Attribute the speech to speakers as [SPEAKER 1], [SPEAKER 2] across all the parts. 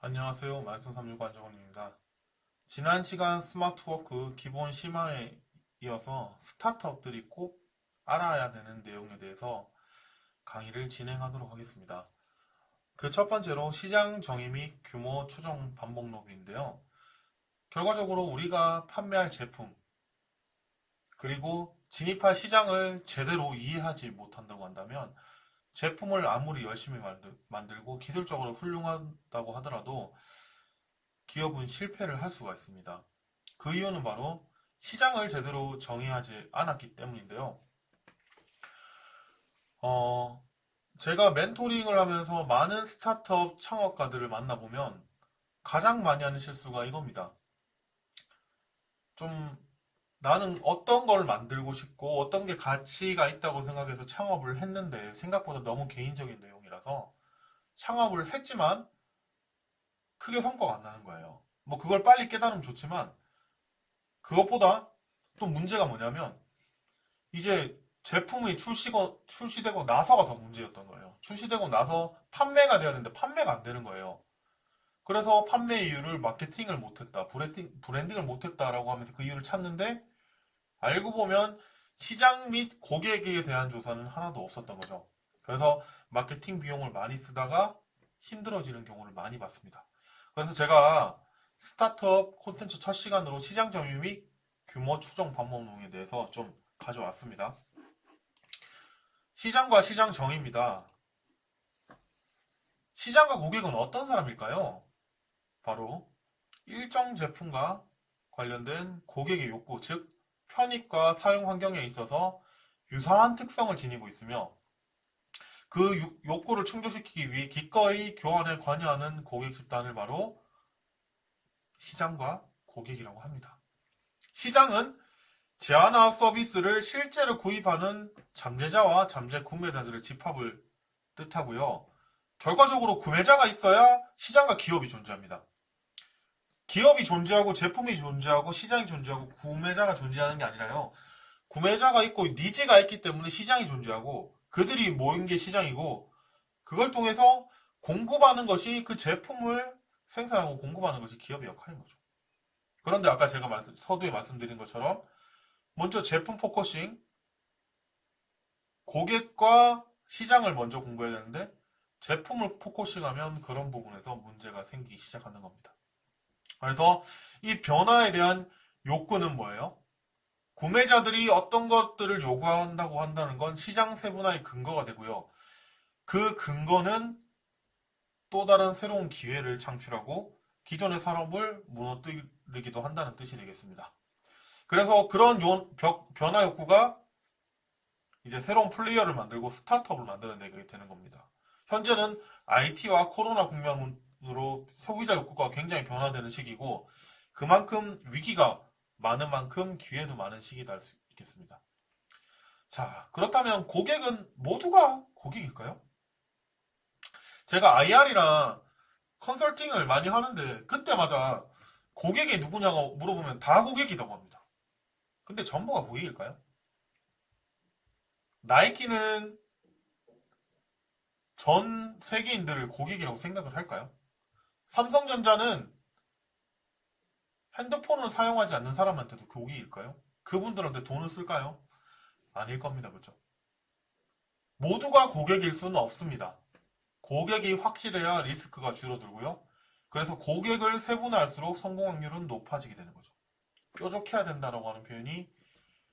[SPEAKER 1] 안녕하세요. 말씀365 안정원입니다. 지난 시간 스마트워크 기본 심화에 이어서 스타트업들이 꼭 알아야 되는 내용에 대해서 강의를 진행하도록 하겠습니다. 그 첫 번째로 시장 정의 및 규모 추정 반복 로비인데요. 결과적으로 우리가 판매할 제품 그리고 진입할 시장을 제대로 이해하지 못한다고 한다면 제품을 아무리 열심히 만들고 기술적으로 훌륭하다고 하더라도 기업은 실패를 할 수가 있습니다. 그 이유는 바로 시장을 제대로 정의하지 않았기 때문인데요. 제가 멘토링을 하면서 많은 스타트업 창업가들을 만나보면 가장 많이 하는 실수가 이겁니다. 좀 나는 어떤 걸 만들고 싶고 어떤 게 가치가 있다고 생각해서 창업을 했는데 생각보다 너무 개인적인 내용이라서 창업을 했지만 크게 성과가 안 나는 거예요. 뭐 그걸 빨리 깨달으면 좋지만 그것보다 또 문제가 뭐냐면 이제 제품이 출시되고 나서가 더 문제였던 거예요. 출시되고 나서 판매가 돼야 되는데 판매가 안 되는 거예요. 그래서 판매 이유를 마케팅을 못했다, 브랜딩을 못했다라고 하면서 그 이유를 찾는데 알고 보면 시장 및 고객에 대한 조사는 하나도 없었던 거죠. 그래서 마케팅 비용을 많이 쓰다가 힘들어지는 경우를 많이 봤습니다. 그래서 제가 스타트업 콘텐츠 첫 시간으로 시장 점유 및 규모 추정 방법론에 대해서 좀 가져왔습니다. 시장과 시장 정의입니다. 시장과 고객은 어떤 사람일까요? 바로 일정 제품과 관련된 고객의 욕구, 즉 편익과 사용 환경에 있어서 유사한 특성을 지니고 있으며 그 욕구를 충족시키기 위해 기꺼이 교환에 관여하는 고객 집단을 바로 시장과 고객이라고 합니다. 시장은 제안화 서비스를 실제로 구입하는 잠재자와 잠재 구매자들의 집합을 뜻하고요. 결과적으로 구매자가 있어야 시장과 기업이 존재합니다. 기업이 존재하고 제품이 존재하고 시장이 존재하고 구매자가 존재하는 게 아니라요. 구매자가 있고 니즈가 있기 때문에 시장이 존재하고 그들이 모인 게 시장이고 그걸 통해서 공급하는 것이 그 제품을 생산하고 공급하는 것이 기업의 역할인 거죠. 그런데 아까 제가 서두에 말씀드린 것처럼 먼저 제품 포커싱, 고객과 시장을 먼저 공부해야 되는데 제품을 포커싱하면 그런 부분에서 문제가 생기기 시작하는 겁니다. 그래서 이 변화에 대한 욕구는 뭐예요? 구매자들이 어떤 것들을 요구한다고 한다는 건 시장 세분화의 근거가 되고요. 그 근거는 또 다른 새로운 기회를 창출하고 기존의 산업을 무너뜨리기도 한다는 뜻이 되겠습니다. 그래서 그런 변화 욕구가 이제 새로운 플레이어를 만들고 스타트업을 만들어내게 되는 겁니다. 현재는 IT와 코로나 국면으로 소비자 욕구가 굉장히 변화되는 시기고 그만큼 위기가 많은 만큼 기회도 많은 시기다 할 수 있겠습니다. 자, 그렇다면 고객은 모두가 고객일까요? 제가 IR이랑 컨설팅을 많이 하는데 그때마다 고객이 누구냐고 물어보면 다 고객이라고 합니다. 근데 전부가 고객일까요? 나이키는 전 세계인들을 고객이라고 생각을 할까요? 삼성전자는 핸드폰을 사용하지 않는 사람한테도 고객일까요? 그분들한테 돈을 쓸까요? 아닐 겁니다. 그렇죠? 모두가 고객일 수는 없습니다. 고객이 확실해야 리스크가 줄어들고요. 그래서 고객을 세분화할수록 성공 확률은 높아지게 되는 거죠. 뾰족해야 된다라고 하는 표현이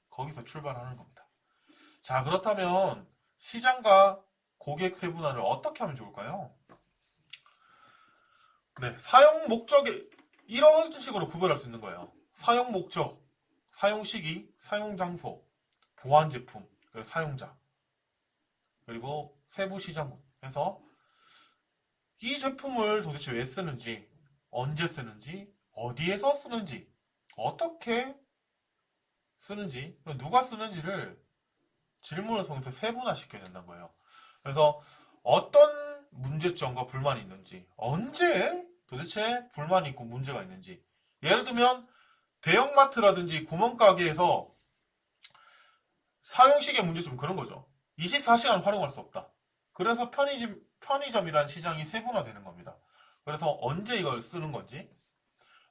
[SPEAKER 1] 거기서 출발하는 겁니다. 자, 그렇다면 시장과 고객 세분화를 어떻게 하면 좋을까요? 네, 사용 목적에 이런 식으로 구별할 수 있는 거예요. 사용 목적, 사용 시기, 사용 장소, 보안 제품, 그리고 사용자, 그리고 세부 시장국 해서 이 제품을 도대체 왜 쓰는지, 언제 쓰는지, 어디에서 쓰는지, 어떻게 쓰는지, 누가 쓰는지를 질문을 통해서 세분화시켜야 된다는 거예요. 그래서 어떤 문제점과 불만이 있는지, 언제 도대체 불만이 있고 문제가 있는지. 예를 들면 대형마트라든지 구멍가게에서 사용시기의 문제점 그런 거죠. 24시간 활용할 수 없다. 그래서 편의점이라는 시장이 세분화되는 겁니다. 그래서 언제 이걸 쓰는 건지,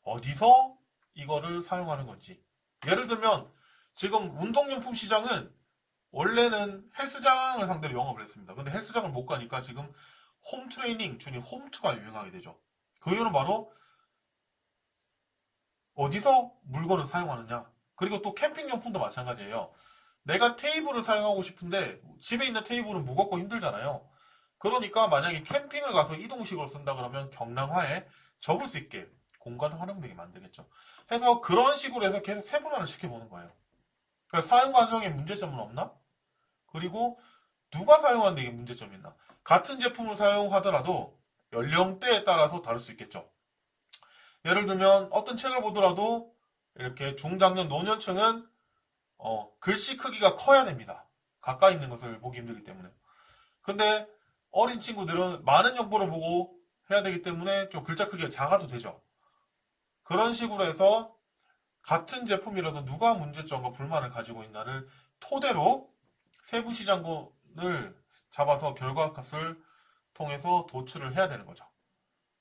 [SPEAKER 1] 어디서 이거를 사용하는 건지. 예를 들면 지금 운동용품 시장은 원래는 헬스장을 상대로 영업을 했습니다. 근데 헬스장을 못 가니까 지금 홈트레이닝, 준이 홈트가 유행하게 되죠. 그 이유는 바로 어디서 물건을 사용하느냐. 그리고 또 캠핑용품도 마찬가지예요. 내가 테이블을 사용하고 싶은데 집에 있는 테이블은 무겁고 힘들잖아요. 그러니까 만약에 캠핑을 가서 이동식으로 쓴다 그러면 경량화에 접을 수 있게 공간 활용되게 만들겠죠. 해서 그런 식으로 해서 계속 세분화를 시켜보는 거예요. 그러니까 사용 과정에 문제점은 없나? 그리고 누가 사용하는데 이게 문제점이 있나? 같은 제품을 사용하더라도 연령대에 따라서 다를 수 있겠죠. 예를 들면 어떤 책을 보더라도 이렇게 중장년 노년층은 글씨 크기가 커야 됩니다. 가까이 있는 것을 보기 힘들기 때문에. 근데 어린 친구들은 많은 정보를 보고 해야 되기 때문에 좀 글자 크기가 작아도 되죠. 그런 식으로 해서 같은 제품이라도 누가 문제점과 불만을 가지고 있나를 토대로 세부 시장군을 잡아서 결과값을 통해서 도출을 해야 되는 거죠.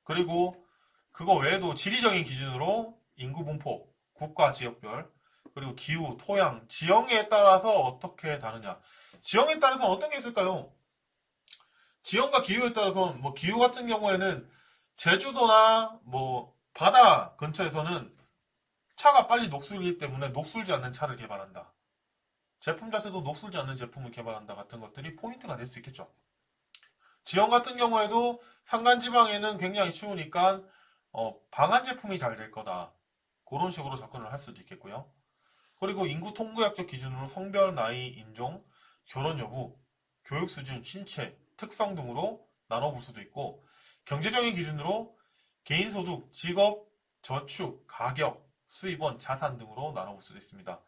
[SPEAKER 1] 그리고 그거 외에도 지리적인 기준으로 인구 분포, 국가 지역별, 그리고 기후, 토양, 지형에 따라서 어떻게 다르냐. 지형에 따라서 어떤 게 있을까요? 지형과 기후에 따라서 뭐 기후 같은 경우에는 제주도나 뭐 바다 근처에서는 차가 빨리 녹슬기 때문에 녹슬지 않는 차를 개발한다. 제품 자체도 녹슬지 않는 제품을 개발한다 같은 것들이 포인트가 될 수 있겠죠. 지형 같은 경우에도 산간지방에는 굉장히 추우니까 방한 제품이 잘 될 거다. 그런 식으로 접근을 할 수도 있겠고요. 그리고 인구 통계학적 기준으로 성별, 나이, 인종, 결혼 여부, 교육 수준, 신체, 특성 등으로 나눠볼 수도 있고 경제적인 기준으로 개인 소득, 직업, 저축, 가격, 수입원, 자산 등으로 나눠볼 수도 있습니다.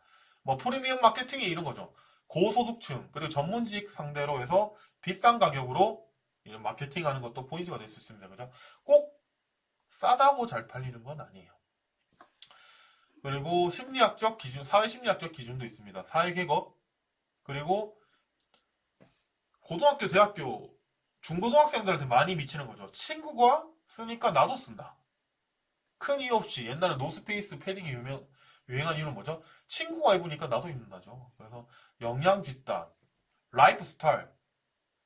[SPEAKER 1] 뭐 프리미엄 마케팅이 이런 거죠. 고소득층 그리고 전문직 상대로 해서 비싼 가격으로 이런 마케팅하는 것도 포인트가 될 수 있습니다. 그죠? 꼭 싸다고 잘 팔리는 건 아니에요. 그리고 심리학적 기준, 사회심리학적 기준도 있습니다. 사회계급 그리고 고등학교, 대학교, 중고등학생들한테 많이 미치는 거죠. 친구가 쓰니까 나도 쓴다. 큰 이유 없이 옛날에 노스페이스 패딩이 유행한 이유는 뭐죠? 친구가 입으니까 나도 입는다죠. 그래서 영양 집단, 라이프 스타일,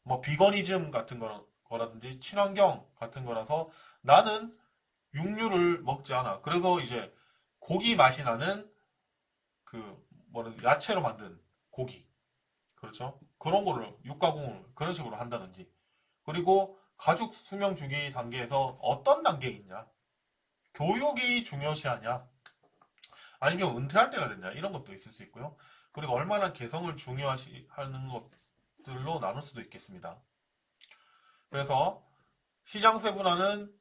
[SPEAKER 1] 뭐 비거니즘 같은 거라든지 친환경 같은 거라서 나는 육류를 먹지 않아. 그래서 이제 고기 맛이 나는 야채로 만든 고기. 그렇죠? 그런 거를 육가공을 그런 식으로 한다든지. 그리고 가족 수명 주기 단계에서 어떤 단계에 있냐? 교육이 중요시하냐? 아니면 은퇴할 때가 됐냐? 이런 것도 있을 수 있고요. 그리고 얼마나 개성을 중요시하는 것들로 나눌 수도 있겠습니다. 그래서 시장 세분화는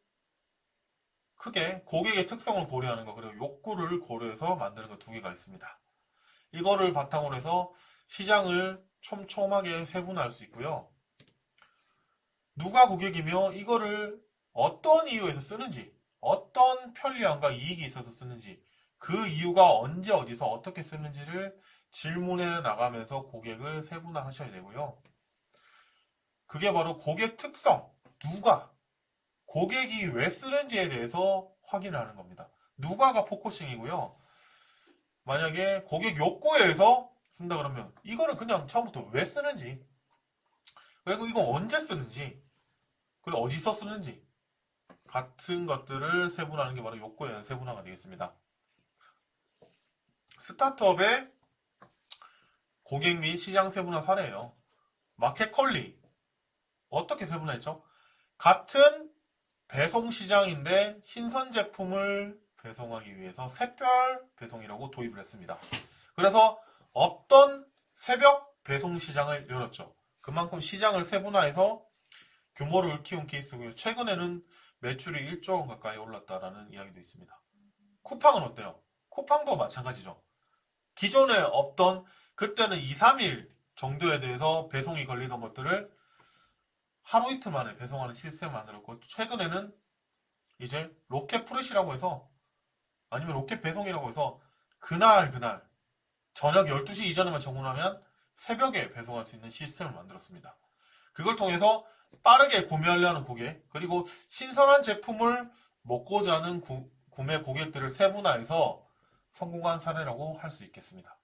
[SPEAKER 1] 크게 고객의 특성을 고려하는 거 그리고 욕구를 고려해서 만드는 거 두 개가 있습니다. 이거를 바탕으로 해서 시장을 촘촘하게 세분화할 수 있고요. 누가 고객이며 이거를 어떤 이유에서 쓰는지, 어떤 편리함과 이익이 있어서 쓰는지, 그 이유가 언제 어디서 어떻게 쓰는지를 질문해 나가면서 고객을 세분화하셔야 되고요. 그게 바로 고객 특성, 누가, 고객이 왜 쓰는지에 대해서 확인을 하는 겁니다. 누가가 포커싱이고요. 만약에 고객 욕구에 의해서 쓴다 그러면 이거는 그냥 처음부터 왜 쓰는지, 그리고 이거 언제 쓰는지, 그리고 어디서 쓰는지 같은 것들을 세분화하는 게 바로 욕구에 대한 세분화가 되겠습니다. 스타트업의 고객 및 시장 세분화 사례예요. 마켓컬리 어떻게 세분화했죠? 같은 배송 시장인데 신선 제품을 배송하기 위해서 샛별 배송이라고 도입을 했습니다. 그래서 없던 새벽 배송 시장을 열었죠. 그만큼 시장을 세분화해서 규모를 키운 케이스고요. 최근에는 매출이 1조 원 가까이 올랐다라는 이야기도 있습니다. 쿠팡은 어때요? 쿠팡도 마찬가지죠. 기존에 없던 그때는 2, 3일 정도에 대해서 배송이 걸리던 것들을 하루 이틀 만에 배송하는 시스템을 만들었고 최근에는 이제 로켓 프레시라고 해서 아니면 로켓 배송이라고 해서 그날 저녁 12시 이전에만 주문하면 새벽에 배송할 수 있는 시스템을 만들었습니다. 그걸 통해서 빠르게 구매하려는 고객, 그리고 신선한 제품을 먹고자 하는 구매 고객들을 세분화해서 성공한 사례라고 할 수 있겠습니다.